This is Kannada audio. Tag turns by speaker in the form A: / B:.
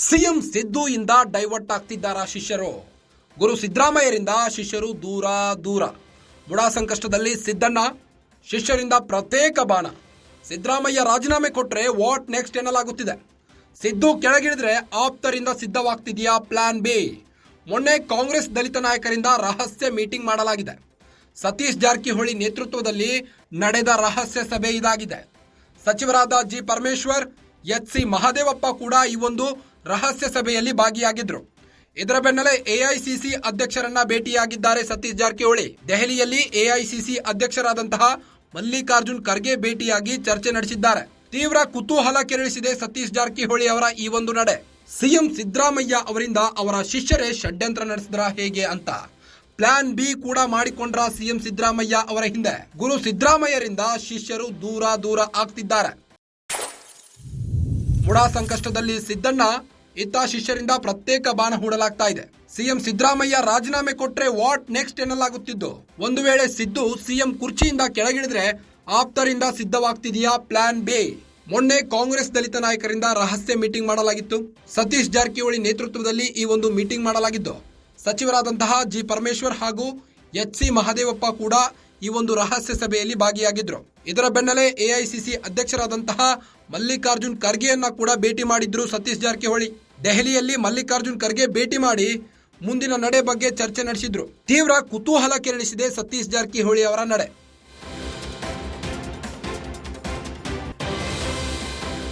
A: ಸಿಎಂ ಸಿದ್ದು ಇಂದ ಡೈವರ್ಟ್ ಆಗ್ತಿದ್ದಾರಾ ಶಿಷ್ಯರು? ಗುರು ಸಿದ್ದರಾಮಯ್ಯರಿಂದ ಶಿಷ್ಯರು ದೂರ ದೂರ. ಬುಡಾ ಸಂಕಷ್ಟದಲ್ಲಿ ಸಿದ್ದಣ್ಣ, ಶಿಷ್ಯರಿಂದ ಪ್ರತ್ಯೇಕ ಬಾಣ. ಸಿದ್ದರಾಮಯ್ಯ ರಾಜೀನಾಮೆ ಕೊಟ್ರೆ ವಾಟ್ ನೆಕ್ಸ್ಟ್ ಎನ್ನಲಾಗುತ್ತಿದೆ. ಸಿದ್ದು ಕೆಳಗಿಳಿದ್ರೆ ಆಪ್ತರಿಂದ ಸಿದ್ಧವಾಗ್ತಿದೆಯಾ ಪ್ಲಾನ್ ಬಿ? ಮೊನ್ನೆ ಕಾಂಗ್ರೆಸ್ ದಲಿತ ನಾಯಕರಿಂದ ರಹಸ್ಯ ಮೀಟಿಂಗ್ ಮಾಡಲಾಗಿದೆ. ಸತೀಶ್ ಜಾರಕಿಹೊಳಿ ನೇತೃತ್ವದಲ್ಲಿ ನಡೆದ ರಹಸ್ಯ ಸಭೆ ಇದಾಗಿದೆ. ಸಚಿವರಾದ ಜಿ ಪರಮೇಶ್ವರ್, ಎಚ್.ಸಿ. ಮಹದೇವಪ್ಪ ಕೂಡ ಈ ಒಂದು ರಹಸ್ಯ ಸಭೆಯಲ್ಲಿ ಭಾಗಿಯಾಗಿದ್ರು. ಇದರ ಬೆನ್ನಲ್ಲೇ ಎಐಸಿಸಿ ಅಧ್ಯಕ್ಷರನ್ನ ಭೇಟಿಯಾಗಿದ್ದಾರೆ ಸತೀಶ್ ಜಾರಕಿಹೊಳಿ. ದೆಹಲಿಯಲ್ಲಿ ಎಐಸಿಸಿ ಅಧ್ಯಕ್ಷರಾದಂತಹ ಮಲ್ಲಿಕಾರ್ಜುನ್ ಖರ್ಗೆ ಭೇಟಿಯಾಗಿ ಚರ್ಚೆ ನಡೆಸಿದ್ದಾರೆ. ತೀವ್ರ ಕುತೂಹಲ ಕೆರಳಿಸಿದೆ ಸತೀಶ್ ಜಾರಕಿಹೊಳಿ ಅವರ ಈ ಒಂದು ನಡೆ. ಸಿಎಂ ಸಿದ್ದರಾಮಯ್ಯ ಅವರಿಂದ ಅವರ ಶಿಷ್ಯರೇ ಷಡ್ಯಂತ್ರ ನಡೆಸಿದ್ರ ಹೇಗೆ ಅಂತ ಪ್ಲಾನ್ ಬಿ ಕೂಡ ಮಾಡಿಕೊಂಡ್ರ ಸಿಎಂ ಸಿದ್ದರಾಮಯ್ಯ ಅವರ ಹಿಂದೆ. ಗುರು ಸಿದ್ದರಾಮಯ್ಯರಿಂದ ಶಿಷ್ಯರು ದೂರ ದೂರ ಆಗ್ತಿದ್ದಾರೆ. ಬುಡಾ ಸಂಕಷ್ಟದಲ್ಲಿ ಸಿದ್ದಣ್ಣ, ಇತ್ತ ಶಿಷ್ಯರಿಂದ ಪ್ರತ್ಯೇಕ ಬಾಣ ಹೂಡಲಾಗ್ತಾ ಇದೆ. ಸಿಎಂ ಸಿದ್ದರಾಮಯ್ಯ ರಾಜೀನಾಮೆ ಕೊಟ್ರೆ ವಾಟ್ ನೆಕ್ಸ್ಟ್ ಎನ್ನಲಾಗುತ್ತಿದ್ದು, ಒಂದು ವೇಳೆ ಸಿದ್ದು ಸಿಎಂ ಕುರ್ಚಿಯಿಂದ ಕೆಳಗಿಳಿದ್ರೆ ಆಪ್ತರಿಂದ ಸಿದ್ಧವಾಗ್ತಿದೆಯಾ ಪ್ಲಾನ್ ಬಿ? ಮೊನ್ನೆ ಕಾಂಗ್ರೆಸ್ ದಲಿತ ನಾಯಕರಿಂದ ರಹಸ್ಯ ಮೀಟಿಂಗ್ ಮಾಡಲಾಗಿತ್ತು. ಸತೀಶ್ ಜಾರಕಿಹೊಳಿ ನೇತೃತ್ವದಲ್ಲಿ ಈ ಒಂದು ಮೀಟಿಂಗ್ ಮಾಡಲಾಗಿದ್ದು, ಸಚಿವರಾದಂತಹ ಜಿ ಪರಮೇಶ್ವರ್ ಹಾಗೂ ಎಚ್.ಸಿ. ಮಹದೇವಪ್ಪ ಕೂಡ ಈ ಒಂದು ರಹಸ್ಯ ಸಭೆಯಲ್ಲಿ ಭಾಗಿಯಾಗಿದ್ರು. ಇದರ ಬೆನ್ನಲ್ಲೇ ಎಐಸಿಸಿ ಅಧ್ಯಕ್ಷರಾದಂತಹ ಮಲ್ಲಿಕಾರ್ಜುನ್ ಖರ್ಗೆಯನ್ನ ಕೂಡ ಭೇಟಿ ಮಾಡಿದ್ರು ಸತೀಶ್ ಜಾರಕಿಹೊಳಿ. ದೆಹಲಿಯಲ್ಲಿ ಮಲ್ಲಿಕಾರ್ಜುನ್ ಖರ್ಗೆ ಭೇಟಿ ಮಾಡಿ ಮುಂದಿನ ನಡೆ ಬಗ್ಗೆ ಚರ್ಚೆ ನಡೆಸಿದ್ರು. ತೀವ್ರ ಕುತೂಹಲ ಕೆರಳಿಸಿದೆ ಸತೀಶ್ ಜಾರಕಿಹೊಳಿ ಅವರ ನಡೆ.